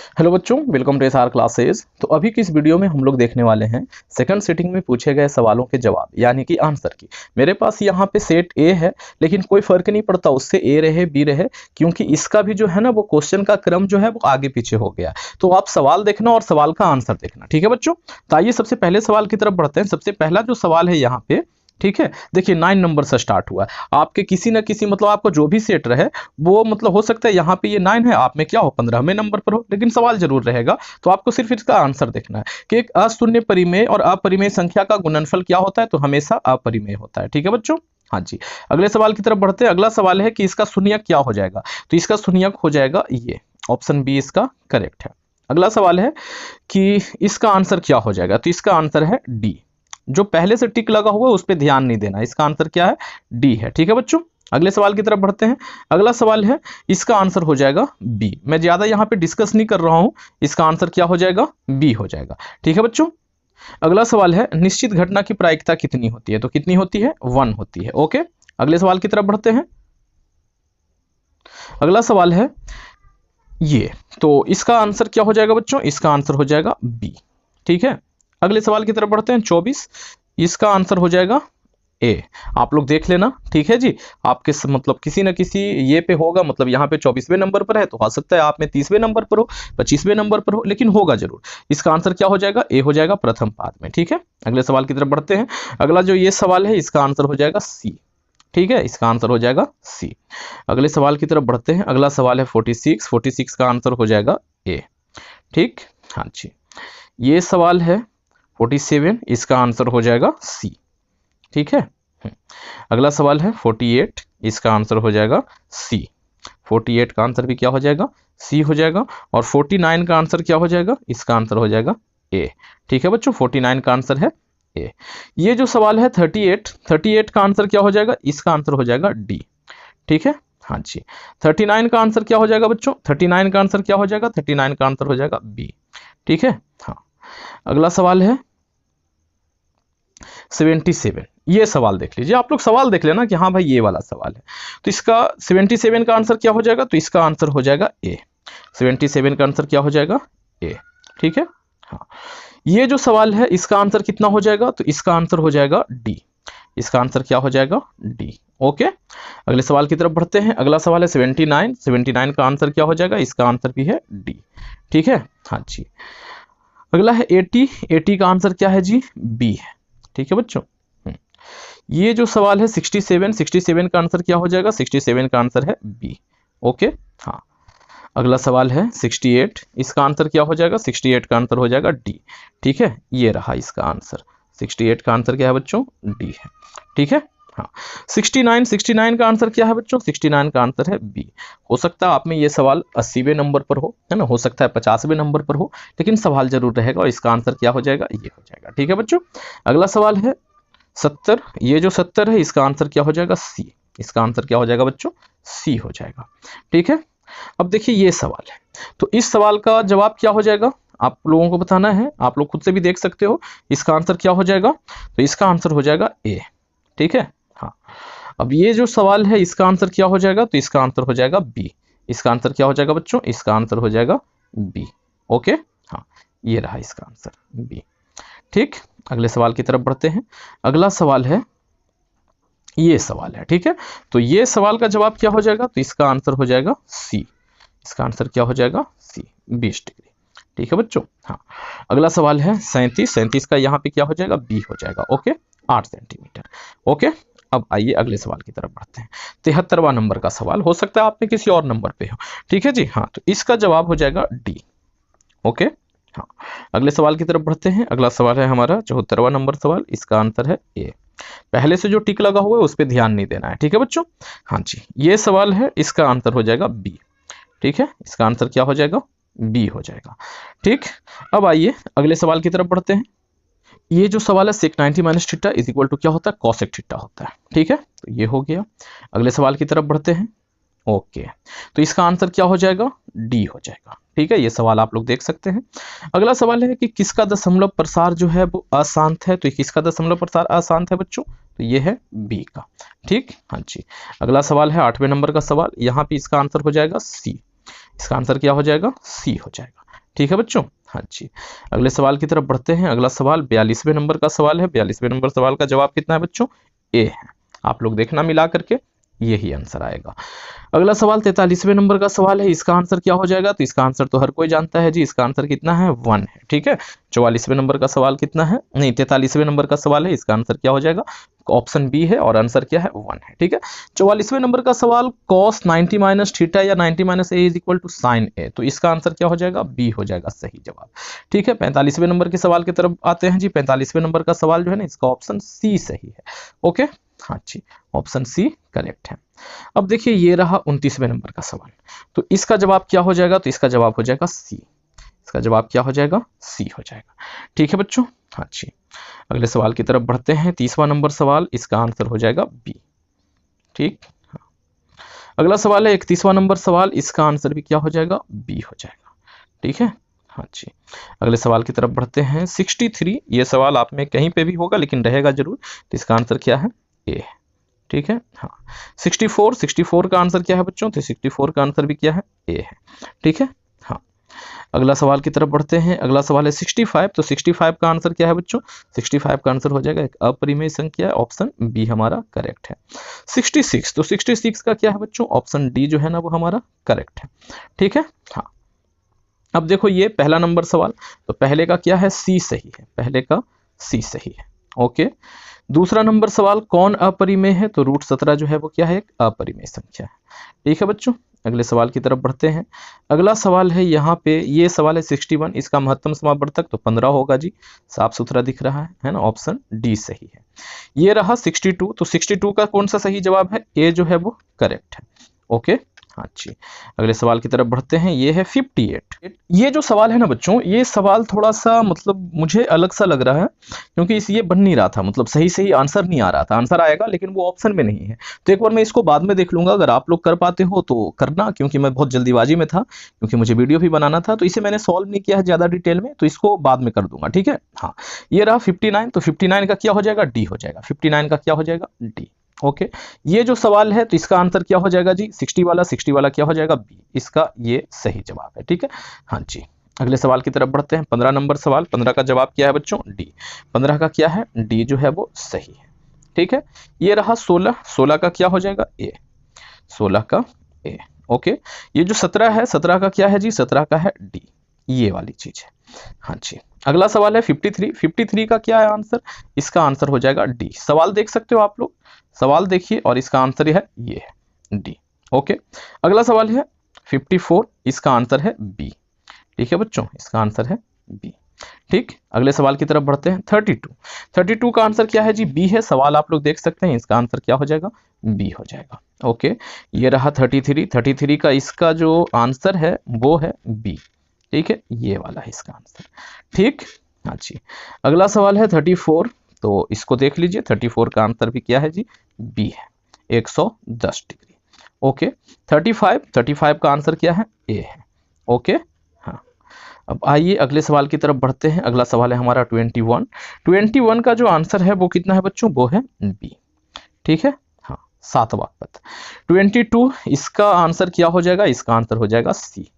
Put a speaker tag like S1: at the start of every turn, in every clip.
S1: Hello बच्चों, welcome to SR classes. तो अभी की इस वीडियो में हम लोग देखने वाले हैं सेकंड सेटिंग में पूछे गए सवालों के जवाब यानी कि आंसर की। मेरे पास यहाँ पे सेट ए है, लेकिन कोई फर्क नहीं पड़ता उससे ए रहे बी रहे, क्योंकि इसका भी जो है ना वो क्वेश्चन का क्रम जो है वो आगे पीछे हो गया। तो आप सवाल देखना और सवाल का आंसर देखना, ठीक है बच्चों। तो आइए सबसे पहले सवाल की तरफ बढ़ते हैं। सबसे पहला जो सवाल है यहाँ पे, ठीक है, देखिए 9 नंबर से स्टार्ट हुआ है। आपके किसी ना किसी मतलब आपको जो भी सेट रहे वो मतलब हो सकता है यहाँ पे ये 9 है, आप में क्या हो 15वें नंबर पर हो, लेकिन सवाल जरूर रहेगा। तो आपको सिर्फ इसका आंसर देखना है कि एक अशून्य परिमेय और अपरिमेय संख्या का गुणनफल क्या होता है, तो हमेशा अपरिमेय होता है, ठीक है बच्चों। हाँ जी, अगले सवाल की तरफ बढ़ते हैं। अगला सवाल है कि इसका शून्यक क्या हो जाएगा, तो इसका शून्यक हो जाएगा ये, ऑप्शन बी इसका करेक्ट है। अगला सवाल है कि इसका आंसर क्या हो जाएगा, तो इसका आंसर है डी। जो पहले से टिक लगा हुआ है उस पर ध्यान नहीं देना, इसका आंसर क्या है, डी है, ठीक है बच्चों। अगले सवाल की तरफ बढ़ते हैं। अगला सवाल है, इसका आंसर हो जाएगा बी। मैं ज्यादा यहाँ पे डिस्कस नहीं कर रहा हूं, इसका आंसर क्या हो जाएगा, बी हो जाएगा, ठीक है बच्चों। अगला सवाल है, निश्चित घटना की प्रायिकता कितनी होती है, तो कितनी होती है, 1 होती है, ओके। अगले सवाल की तरफ बढ़ते हैं। अगला सवाल है ये, तो इसका आंसर क्या हो जाएगा बच्चों, इसका आंसर हो जाएगा बी, ठीक है। अगले सवाल की तरफ बढ़ते हैं। 24, इसका आंसर हो जाएगा ए। आप लोग देख लेना, ठीक है जी। आपके मतलब किसी न किसी ये पे होगा, मतलब यहाँ पे 24वें नंबर पर है, तो हो सकता है आप में 30वें नंबर पर हो, 25वें नंबर पर हो, लेकिन होगा जरूर। इसका आंसर क्या हो जाएगा, ए हो जाएगा प्रथम पाद में, ठीक है। अगले सवाल की तरफ बढ़ते हैं। अगला जो ये सवाल है इसका आंसर हो जाएगा सी, ठीक है, इसका आंसर हो जाएगा सी। अगले सवाल की तरफ बढ़ते हैं। अगला सवाल है 46, 46 का आंसर हो जाएगा ए, ठीक। हाँ जी, ये सवाल है 47, इसका आंसर हो जाएगा सी, ठीक है। अगला सवाल है 48, इसका आंसर हो जाएगा सी। 48 का आंसर भी क्या हो जाएगा, सी हो जाएगा। और 49 का आंसर क्या हो जाएगा, इसका आंसर हो जाएगा ए, ठीक है बच्चों। 49 का आंसर है ए। ये जो सवाल है 38 का आंसर क्या हो जाएगा, इसका आंसर हो जाएगा डी, ठीक है। हाँ जी, 39 का आंसर क्या हो जाएगा बच्चों, 39 का आंसर क्या हो जाएगा, 39 का आंसर हो जाएगा बी, ठीक है। हाँ, अगला सवाल है 77। ये सवाल देख लीजिए, आप लोग सवाल देख लेना कि हाँ भाई ये वाला सवाल है। तो इसका 77 का आंसर क्या हो जाएगा, तो इसका आंसर हो जाएगा ए। 77 का आंसर क्या हो जाएगा, ए, ठीक है। हाँ, ये जो सवाल है इसका आंसर कितना हो जाएगा, तो इसका आंसर हो जाएगा डी। इसका आंसर क्या हो जाएगा, डी, ओके। अगले सवाल की तरफ बढ़ते हैं। अगला सवाल है 79, 79 का आंसर क्या हो जाएगा, इसका आंसर भी है डी, ठीक है। हाँ जी, अगला है 80, 80 का आंसर क्या है जी, बी है, ठीक है बच्चों। ये जो सवाल है 67, 67 का आंसर क्या हो जाएगा, 67 का आंसर है बी, ओके। हाँ, अगला सवाल है 68, इसका आंसर क्या हो जाएगा, 68 का आंसर हो जाएगा डी, ठीक है। ये रहा इसका आंसर, 68 का आंसर क्या है बच्चों, डी है, ठीक है। हाँ, 69, 69 का आंसर क्या है बच्चों, 69 का आंसर है बी। हो सकता है आप में ये सवाल 80वें नंबर पर हो, है ना, हो सकता है 50वें नंबर पर हो, लेकिन सवाल जरूर रहेगा और इसका आंसर क्या हो जाएगा, ये हो जाएगा, ठीक है बच्चों। अगला सवाल है 70, ये जो 70 है इसका आंसर क्या हो जाएगा, सी। इसका आंसर क्या हो जाएगा बच्चों, सी हो जाएगा, ठीक है। अब देखिए ये सवाल है, तो इस सवाल का जवाब क्या हो जाएगा आप लोगों को बताना है, आप लोग खुद से भी देख सकते हो। इसका आंसर क्या हो जाएगा, तो इसका आंसर हो जाएगा ए, ठीक है। हाँ, अब ये जो सवाल है इसका आंसर क्या हो जाएगा, तो इसका आंसर हो जाएगा बी। इसका आंसर क्या हो जाएगा बच्चों, इसका आंसर हो जाएगा बी, ओके। हाँ, ये रहा इसका आंसर बी, ठीक। अगले सवाल की तरफ बढ़ते हैं। अगला सवाल है ये सवाल है, ठीक है। तो ये सवाल का जवाब क्या हो जाएगा, तो इसका आंसर हो जाएगा सी। इसका आंसर क्या हो जाएगा, सी, 20 डिग्री, ठीक है बच्चों। हाँ, अगला सवाल है 37, 37 का यहाँ पे क्या हो जाएगा, बी हो जाएगा, ओके, 8 सेंटीमीटर, ओके। अब आइए अगले सवाल की तरफ बढ़ते हैं। 73वां नंबर का सवाल, हो सकता है आप में किसी और नंबर पे हो, ठीक है जी। हाँ, तो इसका जवाब हो जाएगा डी, ओके। हाँ, अगले सवाल की तरफ बढ़ते हैं। अगला सवाल है हमारा 74वां नंबर सवाल, इसका आंसर है ए। पहले से जो टिक लगा हुआ है उस पर ध्यान नहीं देना है, ठीक है बच्चों। हाँ जी, ये सवाल है, इसका आंसर हो जाएगा बी, ठीक है। इसका आंसर क्या हो जाएगा, बी हो जाएगा, ठीक। अब आइए अगले सवाल की तरफ बढ़ते हैं। ये जो सवाल है sec 90 minus theta is equal to क्या होता है, cosec थीटा होता है, ठीक है। तो ये हो गया। अगले सवाल की तरफ बढ़ते हैं, ओके। तो इसका आंसर क्या हो जाएगा, डी हो जाएगा, ठीक है। ये सवाल आप लोग देख सकते हैं। अगला सवाल है कि किसका दशमलव प्रसार जो है वो अशांत है, तो किसका दशमलव प्रसार अशांत है बच्चों, तो ये है बी का, ठीक। हाँ जी, अगला सवाल है 8वें नंबर का सवाल, यहाँ पे इसका आंसर हो जाएगा सी। इसका आंसर क्या हो जाएगा, सी हो जाएगा, ठीक है बच्चों। हाँ जी, अगले सवाल की तरफ बढ़ते हैं। अगला सवाल 42वें नंबर का सवाल है। 42वें नंबर सवाल का जवाब कितना है बच्चों? ए है। आप लोग देखना मिला करके, यही आंसर आएगा। अगला सवाल 43वें नंबर का सवाल है। इसका आंसर क्या हो जाएगा? तो इसका आंसर तो हर कोई जानता है जी, इसका आंसर कितना है? 1 है। ठीक है, 44वें नंबर का सवाल कितना है? नहीं, 43वें नंबर का सवाल है, इसका आंसर क्या हो जाएगा? ऑप्शन बी है और आंसर क्या है? 1 है। ठीक है, 44वें नंबर का सवाल cos 90 माइनस थीटा या 90 minus A is equal to sine A, तो इसका आंसर क्या हो जाएगा? बी हो जाएगा सही जवाब। ठीक है, 45वें नंबर के सवाल की तरफ आते हैं जी। 45वें नंबर का सवाल जो है ना, इसका ऑप्शन सी सही है। ओके, हाँ जी, ऑप्शन सी करेक्ट है। अब देखिए ये रहा 29वें नंबर का सवाल, तो इसका जवाब क्या हो जाएगा? तो इसका जवाब हो जाएगा सी। इसका जवाब क्या हो जाएगा? सी हो जाएगा। ठीक है बच्चों, हाँ जी, अगले सवाल की तरफ बढ़ते हैं। 30वां नंबर सवाल, इसका आंसर हो जाएगा बी। ठीक, हाँ। अगला सवाल है 31वां नंबर सवाल, इसका आंसर भी क्या हो जाएगा? बी हो जाएगा। ठीक है, हाँ जी, अगले सवाल की तरफ बढ़ते हैं। 63, ये सवाल आप में कहीं पे भी होगा लेकिन रहेगा जरूर, तो इसका आंसर क्या है? ए। ठीक है, हाँ। 64 का आंसर क्या है बच्चों? तो 64 का आंसर भी क्या है? ए है। ठीक है, हाँ। अगला सवाल की तरफ बढ़ते हैं। अगला सवाल है 65, तो 65 का आंसर क्या है बच्चों? 65 का आंसर हो जाएगा एक अपरिमेय संख्या, ऑप्शन बी हमारा करेक्ट है। 66, तो 66 का क्या है बच्चों? ऑप्शन डी जो है ना वो हमारा करेक्ट है। ठीक है, हाँ। अब देखो ये पहला नंबर सवाल, तो पहले का क्या है? सी सही है, पहले का सी सही है। ओके, दूसरा नंबर सवाल कौन अपरिमेय है? तो √17 जो है वो क्या है? एक अपरिमेय संख्या है। ठीक है बच्चों, अगले सवाल की तरफ बढ़ते हैं। अगला सवाल है यहाँ पे, ये सवाल है 61, इसका महत्तम समावर्तक तो 15 होगा जी, साफ सुथरा दिख रहा है ना, ऑप्शन डी सही है। ये रहा 62, तो 62 का कौन सा सही जवाब है? ए जो है वो करेक्ट है। ओके, हाँ जी, अगले सवाल की तरफ बढ़ते हैं। ये है 58। ये जो सवाल है ना बच्चों, ये सवाल थोड़ा सा मतलब मुझे अलग सा लग रहा है, क्योंकि इस ये बन नहीं रहा था, मतलब सही सही आंसर नहीं आ रहा था। आंसर आएगा लेकिन वो ऑप्शन में नहीं है, तो एक बार मैं इसको बाद में देख लूंगा। अगर आप लोग कर पाते हो तो करना, क्योंकि मैं बहुत जल्दीबाजी में था, क्योंकि मुझे वीडियो भी बनाना था, तो इसे मैंने सॉल्व नहीं किया है ज्यादा डिटेल में, तो इसको बाद में कर दूंगा। ठीक है, हाँ। ये रहा 59, तो 59 का क्या हो जाएगा? डी हो जाएगा। 59 का क्या हो जाएगा? डी। ओके, ये जो सवाल है तो इसका आंसर क्या हो जाएगा जी? 60 वाला क्या हो जाएगा? बी। इसका ये सही जवाब है। ठीक है, हाँ जी, अगले सवाल की तरफ बढ़ते हैं। 15 नंबर सवाल, 15 का जवाब क्या है बच्चों? डी। 15 का क्या है? डी जो है वो सही है। ठीक है, ये रहा 16 का क्या हो जाएगा? ए। 16 का ए। ओके, ये जो 17 है, 17 का क्या है जी? 17 का है डी, ये वाली चीज है। हाँ जी, अगला सवाल है 53 का क्या है आंसर? इसका आंसर हो जाएगा डी। सवाल देख सकते हो आप लोग, सवाल देखिए, और इसका आंसर है ये है डी। ओके, अगला सवाल है 54, इसका आंसर है बी। ठीक है बच्चों, इसका आंसर है बी। ठीक, अगले सवाल की तरफ बढ़ते हैं। 32 का आंसर क्या है जी? बी है। सवाल आप लोग देख सकते हैं, इसका आंसर क्या हो जाएगा? बी हो जाएगा। ओके, ये रहा 33 का इसका जो आंसर है वो है बी। ठीक है, ये वाला है इसका आंसर। ठीक, हाँ जी, अगला सवाल है 34, तो इसको देख लीजिए। 34 का आंसर भी क्या है जी? बी है, 110 डिग्री। ओके, 35 का आंसर क्या है? ए है। ओके, हाँ। अब आइए अगले सवाल की तरफ बढ़ते हैं। अगला सवाल है हमारा 21 का जो आंसर है वो कितना है बच्चों? वो है बी। ठीक है, हाँ, 7वां पद। 22, इसका आंसर क्या हो जाएगा? इसका आंसर हो जाएगा सी।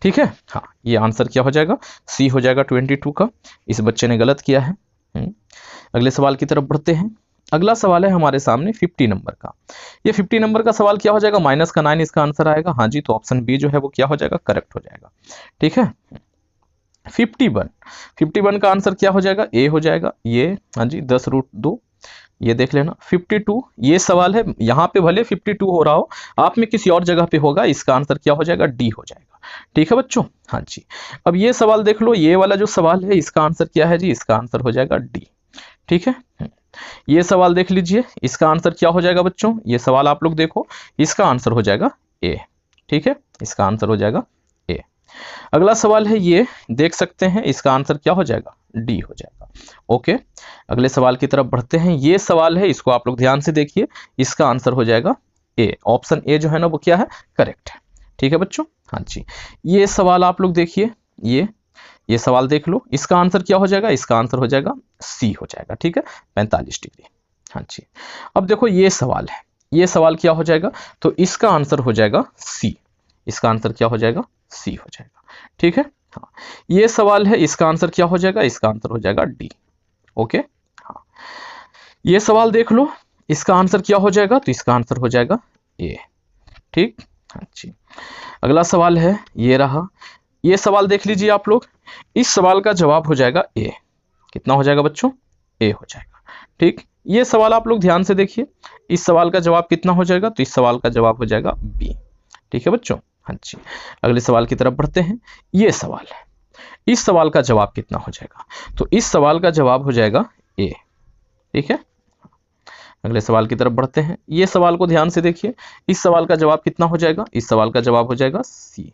S1: ठीक है, हाँ, ये आंसर क्या हो जाएगा? सी हो जाएगा 22 का। इस बच्चे ने गलत किया है। अगले सवाल की तरफ बढ़ते हैं। अगला सवाल है हमारे सामने 50 नंबर का। ये 50 नंबर का सवाल क्या हो जाएगा? माइनस का 9 इसका आंसर आएगा। हाँ जी, तो ऑप्शन बी जो है वो क्या हो जाएगा? करेक्ट हो जाएगा। ठीक है, 51 का आंसर क्या हो जाएगा? ए हो जाएगा। ये हाँ जी, 10√2, ये देख लेना। 52, ये सवाल है, यहाँ पे भले 52 हो रहा हो, आप में किसी और जगह पे होगा, इसका आंसर क्या हो जाएगा? डी हो जाएगा। ठीक है बच्चों, हाँ जी। अब ये सवाल देख लो, ये वाला जो सवाल है इसका आंसर क्या है जी? इसका आंसर हो जाएगा डी। ठीक है, ये सवाल देख लीजिए, इसका आंसर क्या हो जाएगा बच्चों? ये सवाल आप लोग देखो, इसका आंसर हो जाएगा ए। ठीक है, इसका आंसर हो जाएगा ए। अगला सवाल है, ये देख सकते हैं, इसका आंसर क्या हो जाएगा? डी हो जाएगा। ओके, अगले सवाल की तरफ बढ़ते हैं। ये सवाल है, इसको आप लोग ध्यान से देखिए, इसका आंसर हो जाएगा ए। ऑप्शन ए जो है ना वो क्या है? करेक्ट है। ठीक है बच्चों, हाँ जी। ये सवाल आप लोग देखिए, ये सवाल देख लो, इसका आंसर क्या हो जाएगा? इसका आंसर हो जाएगा सी हो जाएगा। ठीक है, 45 डिग्री। हाँ जी, अब देखो ये सवाल है, ये सवाल क्या हो जाएगा? तो इसका आंसर हो जाएगा सी। इसका आंसर क्या हो जाएगा? सी हो जाएगा। ठीक है, हाँ। ये सवाल है, इसका आंसर क्या हो जाएगा? इसका आंसर हो जाएगा डी। ओके, हाँ, ये सवाल देख लो, इसका आंसर क्या हो जाएगा? तो इसका आंसर हो जाएगा ए। ठीक, हाँ जी। अगला सवाल है, ये रहा, ये सवाल देख लीजिए आप लोग, इस सवाल का जवाब हो जाएगा ए। कितना हो जाएगा बच्चों? ए हो जाएगा। ठीक, ये सवाल आप लोग ध्यान से देखिए, इस सवाल का जवाब कितना हो जाएगा? तो इस सवाल का जवाब हो जाएगा बी। ठीक है बच्चों, हाँ जी। अगले सवाल की तरफ बढ़ते हैं। ये सवाल है, इस सवाल का जवाब कितना हो जाएगा? तो इस सवाल का जवाब हो जाएगा ए। ठीक है, अगले सवाल की तरफ बढ़ते हैं। ये सवाल को ध्यान से देखिए, इस सवाल का जवाब कितना हो जाएगा? इस सवाल का जवाब हो जाएगा सी।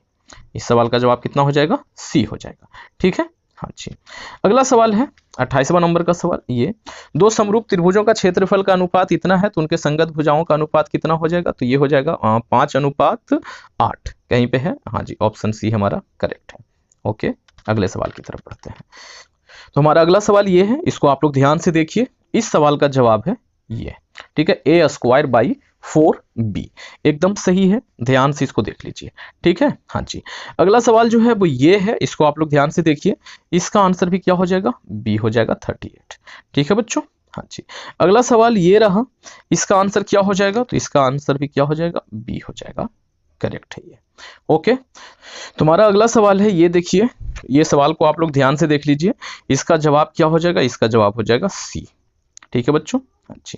S1: इस सवाल का जवाब कितना हो जाएगा? सी हो जाएगा। ठीक है, हाँ जी। अगला सवाल है 28वां नंबर का सवाल। ये दो समरूप त्रिभुजों का क्षेत्रफल का अनुपात इतना है तो उनके संगत भुजाओं का अनुपात कितना हो जाएगा? तो ये हो जाएगा 5:8 कहीं पे है। हाँ जी, ऑप्शन सी हमारा करेक्ट है। ओके, अगले सवाल की तरफ बढ़ते हैं। तो हमारा अगला सवाल ये है, इसको आप लोग ध्यान से देखिए, इस सवाल का जवाब है ये। ठीक है, a²/4b एकदम सही है, ध्यान से इसको देख लीजिए। ठीक है, हाँ जी। अगला सवाल जो है वो ये है, इसको आप लोग ध्यान से देखिए, इसका आंसर भी क्या हो जाएगा? बी हो जाएगा 38। ठीक है बच्चों, हाँ जी। अगला सवाल ये रहा, इसका आंसर क्या हो जाएगा? तो इसका आंसर भी क्या हो जाएगा? बी हो जाएगा, करेक्ट है ये। ओके, तुम्हारा अगला सवाल है, ये देखिए, ये सवाल को आप लोग ध्यान से देख लीजिए, इसका जवाब क्या हो जाएगा? इसका जवाब हो जाएगा सी। ठीक है बच्चों, अच्छी।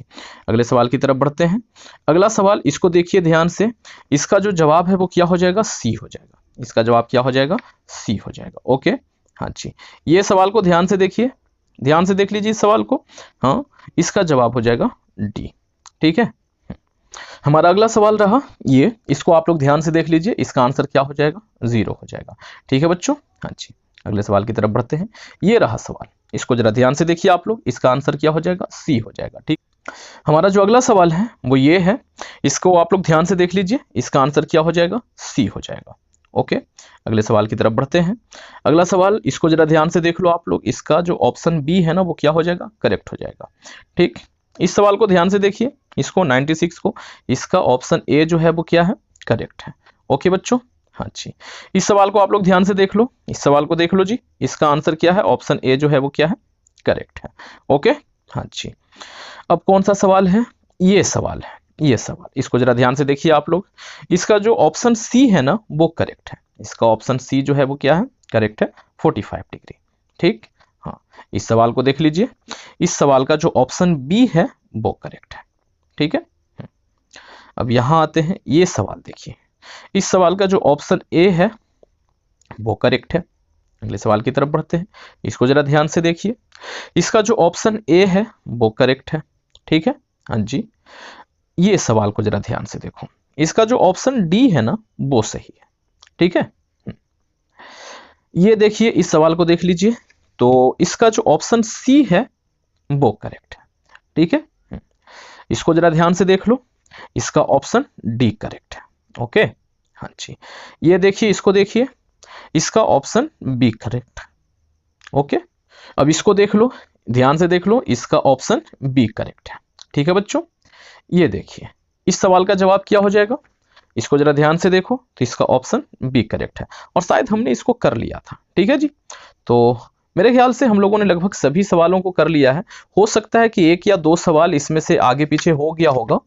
S1: अगले सवाल की तरफ बढ़ते हैं। अगला सवाल, इसको देखिए ध्यान से, इसका जो जवाब है वो क्या हो जाएगा? सी हो जाएगा। इसका जवाब क्या हो जाएगा? सी हो जाएगा। ओके, हाँ जी। ये सवाल को ध्यान से देखिए, ध्यान से देख लीजिए इस सवाल को। हाँ, इसका जवाब हो जाएगा डी। ठीक है, हमारा अगला सवाल रहा ये, इसको आप लोग ध्यान से देख लीजिए, इसका आंसर क्या हो जाएगा? 0 हो जाएगा। ठीक है बच्चों, हाँ जी। अगले सवाल की तरफ बढ़ते हैं। ये रहा सवाल, इसको जरा ध्यान से देखिए आप लोग, इसका आंसर क्या हो जाएगा? सी हो जाएगा। ठीक, हमारा जो अगला सवाल है वो ये है, इसको आप लोग ध्यान से देख लीजिए, इसका आंसर क्या हो जाएगा? सी हो जाएगा। ओके, अगले सवाल की तरफ बढ़ते हैं। अगला सवाल, इसको जरा ध्यान से देख लो आप लोग, इसका जो ऑप्शन बी है ना वो क्या हो जाएगा? करेक्ट हो जाएगा। ठीक, इस सवाल को ध्यान से देखिए, इसको 96 को, इसका ऑप्शन ए जो है वो क्या है? करेक्ट है। ओके बच्चों, हाँ जी। इस सवाल को आप लोग ध्यान से देख लो, इस सवाल को देख लो जी, इसका आंसर क्या है? ऑप्शन ए जो है वो क्या है? करेक्ट है। ओके, हाँ जी। अब कौन सा सवाल है? ये सवाल है, ये सवाल, इसको जरा ध्यान से देखिए आप लोग, इसका जो ऑप्शन सी है ना वो करेक्ट है। इसका ऑप्शन सी जो है वो क्या है? करेक्ट है, 45 डिग्री। ठीक, हाँ, इस सवाल को देख लीजिए, इस सवाल का जो ऑप्शन बी है वो करेक्ट है। ठीक है, अब यहां आते हैं, ये सवाल देखिए, इस सवाल का जो ऑप्शन ए है वो करेक्ट है। अगले सवाल की तरफ बढ़ते हैं, इसको जरा ध्यान से देखिए, इसका जो ऑप्शन ए है वो करेक्ट है। ठीक है, हाँ जी। ये सवाल को जरा ध्यान से देखो, इसका जो ऑप्शन डी है ना वो सही है। ठीक है, ये देखिए, इस सवाल को देख लीजिए, तो इसका जो ऑप्शन सी है वो करेक्ट है। ठीक है, इसको जरा ध्यान से देख लो, इसका ऑप्शन डी करेक्ट है। ओके, हाँ जी। ये देखिए, इसको देखिए, इसका ऑप्शन बी करेक्ट है। ओके, अब इसको देख लो, ध्यान से देख लो, इसका ऑप्शन बी करेक्ट है। ठीक है बच्चों, ये देखिए, इस सवाल का जवाब क्या हो जाएगा? इसको जरा ध्यान से देखो, तो इसका ऑप्शन बी करेक्ट है, और शायद हमने इसको कर लिया था। ठीक है जी, तो मेरे ख्याल से हम लोगों ने लगभग सभी सवालों को कर लिया है। हो सकता है कि 1 या 2 सवाल इसमें से आगे पीछे हो गया होगा,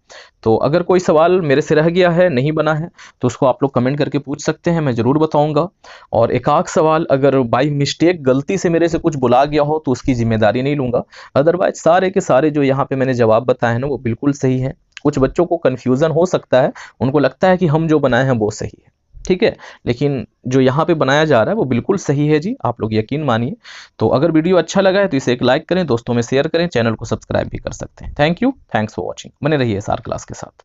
S1: तो अगर कोई सवाल मेरे से रह गया है, नहीं बना है, तो उसको आप लोग कमेंट करके पूछ सकते हैं, मैं ज़रूर बताऊंगा। और एक आध सवाल अगर बाई मिस्टेक गलती से मेरे से कुछ बुला गया हो तो उसकी जिम्मेदारी नहीं लूंगा। अदरवाइज सारे के सारे जो यहाँ पे मैंने जवाब बताए हैं ना वो बिल्कुल सही है। कुछ बच्चों को कन्फ्यूज़न हो सकता है, उनको लगता है कि हम जो बनाए हैं वो सही है, ठीक है, लेकिन जो यहाँ पे बनाया जा रहा है वो बिल्कुल सही है जी, आप लोग यकीन मानिए। तो अगर वीडियो अच्छा लगा है तो इसे एक लाइक करें, दोस्तों में शेयर करें, चैनल को सब्सक्राइब भी कर सकते हैं। Thank you, thanks for watching. बने रहिए SR क्लास के साथ।